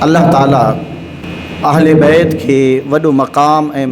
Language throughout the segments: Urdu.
اللہ تعالیٰ اہل بیت کے وڈو مقام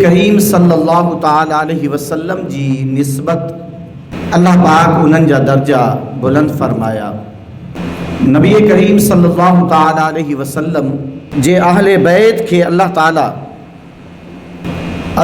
کریم صلی اللہ تعالی علیہ وسلم جی نسبت اللہ پاک انہن جا درجہ بلند فرمایا۔ نبی کریم صلی اللہ تعالی علیہ وسلم جے اہل بیت کے اللہ تعالیٰ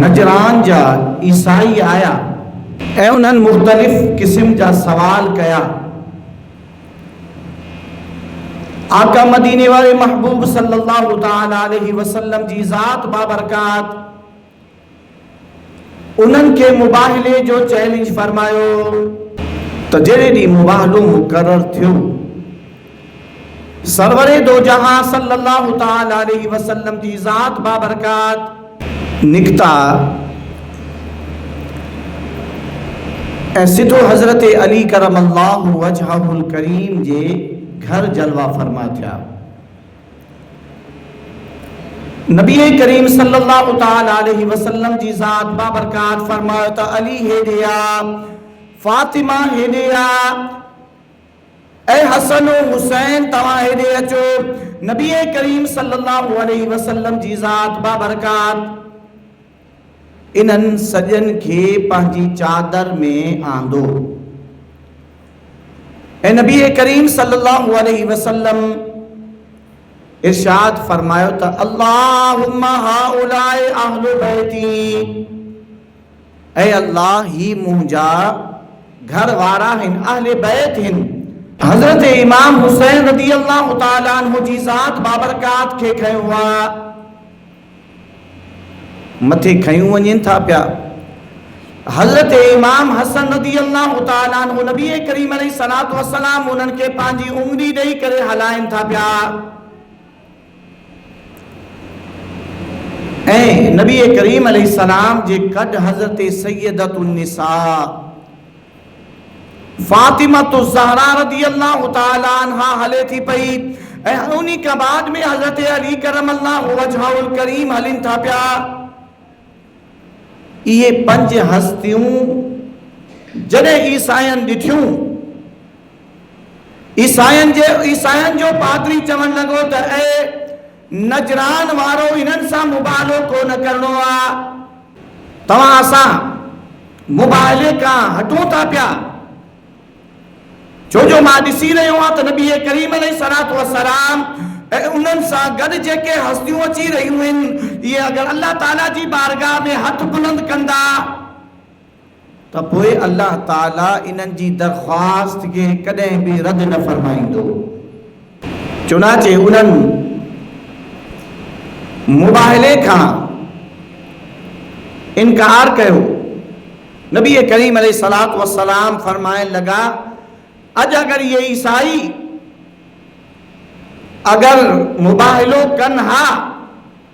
نجران جا عیسائی آیا اے انہن مختلف قسم جا سوال کیا، آقا مدینے والے محبوب صلی اللہ تعالی علیہ وسلم جی ذات بابرکات انہن کے مباہلے جو چیلنج فرمایو تو جڑے ڈی مباہلو مقرر تھیو سرور دو جہاں صلی اللہ تعالی علیہ وسلم جی ذات بابرکات نکتا اے سدھو حضرت علی کرم اللہ وجہہ الکریم جے گھر جلوہ فرما تھیا۔ نبی کریم صلی اللہ تعالی علیہ وسلم جی ذات بابرکات فرمایا تا علی ہے دیا، فاطمہ ہے دیا، اے حسن و حسین تواں ہے دیا چو نبی کریم صلی اللہ علیہ وسلم جی ذات بابرکات انہن سجن کے پانچی چادر میں آندو۔ اے نبی کریم صلی اللہ علیہ وسلم ارشاد فرمایو تا اللہم ہاؤلاء اہل بیتی، اے اللہ ہی مہجا گھر وارا ہن اہل بیت ہن۔ حضرت امام حسین رضی اللہ تعالیٰ عنہ جی ذات بابرکات کے کھے ہوا متھے کھیوں ونجن تھا پیا۔ حضرت امام حسن رضی اللہ تعالیٰ عنہ نبی کریم علیہ السلام انہن کے پانچی انگلی دئی کرے حلائن تھا پیا۔ اے نبی کریم علیہ السلام جے کڈ حضرت سیدت النساء فاطمہ الزہرا رضی اللہ تعالیٰ عنہ حلے تھی پئی، اے انہی کا بعد میں حضرت علی کرم اللہ وجہہ الکریم حلن تھا پیا۔ یہ پنج ہستیوں جڑے عیسائن ڈٹھیوں عیسائن جو پادری چون لگو تا اے نجران وارو انہن سا مبالو کو نہ کرنو آ، تواں اسا مبالے کا ہٹوں تا پیا۔ جو ماں ڈسی رہے ہوا تو نبی کریم علیہ السلام انہن سا گد جے کے ہستیوں اچی رہی ہوئن، یہ اگر اللہ تعالیٰ جی بارگاہ میں ہاتھ بلند کندا تو پوئے اللہ تعالیٰ انہن جی درخواست کے کدیں بھی رد نہ فرمائیں دو۔ چنانچہ انہن مباہلے کھا انکار کہو۔ نبی کریم علیہ السلام فرمائیں لگا اج اگر یہ عیسائی اگر مباہلو کنہا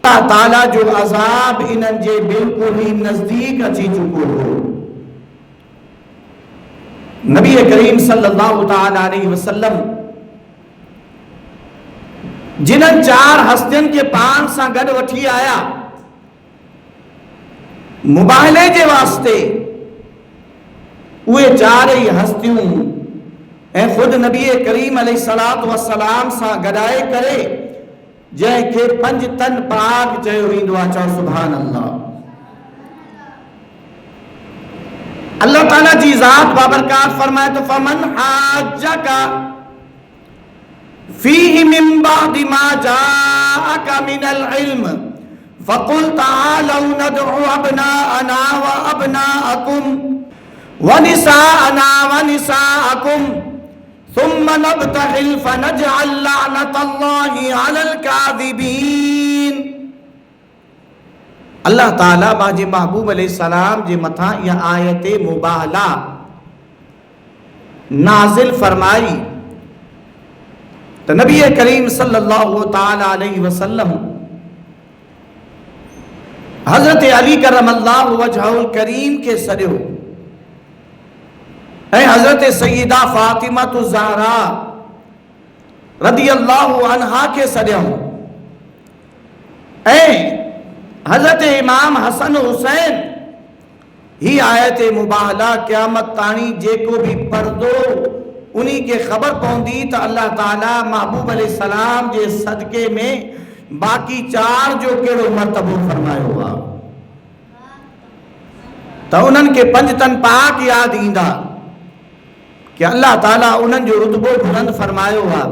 اللہ تعالیٰ جو عذاب انہن جے بالکل ہی نزدیک اچھی چکو ہو۔ نبی کریم صلی اللہ تعالیٰ علیہ وسلم جنہن چار ہستین کے پان سا گڑ وٹھی آیا مباہلے جے واسطے، اوے چار ہی ہستیوں اے خود نبی کریم علیہ السلام سا گڑائے کرے جے کہ پنج تن پاک جے ہوئی دعا چاہ سبحان اللہ۔ اللہ تعالیٰ جی ذات بابرکات فرمائے تو فمن حاجکا فیہ من بعد ما جاءکا من العلم فقل تعالوا ندعو ابناءنا و ابناءکم ونساءنا و نساءکم ثم نبتہل فنجعل لعنت اللہ علی الکاذبین۔ اللہ تعالیٰ باجِ محبوب علیہ السلام جے متھا یہ آیت مباہلہ نازل فرمائی تو نبی کریم صلی اللہ تعالی علیہ وسلم حضرت علی کرم اللہ وجہہ الکریم کے سریو اے حضرت سیدہ فاطمہ الزہرا رضی اللہ عنہا کے سریو، اے حضرت امام حسن حسین ہی آیت مباہلہ قیامت تانی جیکو بھی پردو انہی کے خبر پوندی تو اللہ تعالیٰ محبوب علیہ السلام جے صدقے میں باقی 4 جو کیڑو مرتبو فرمائے ہوا تو انہن کے 5 تن پاک یاد ایندا کہ اللہ تعالیٰ انہن جو رتبو بلند فرمائے ہوا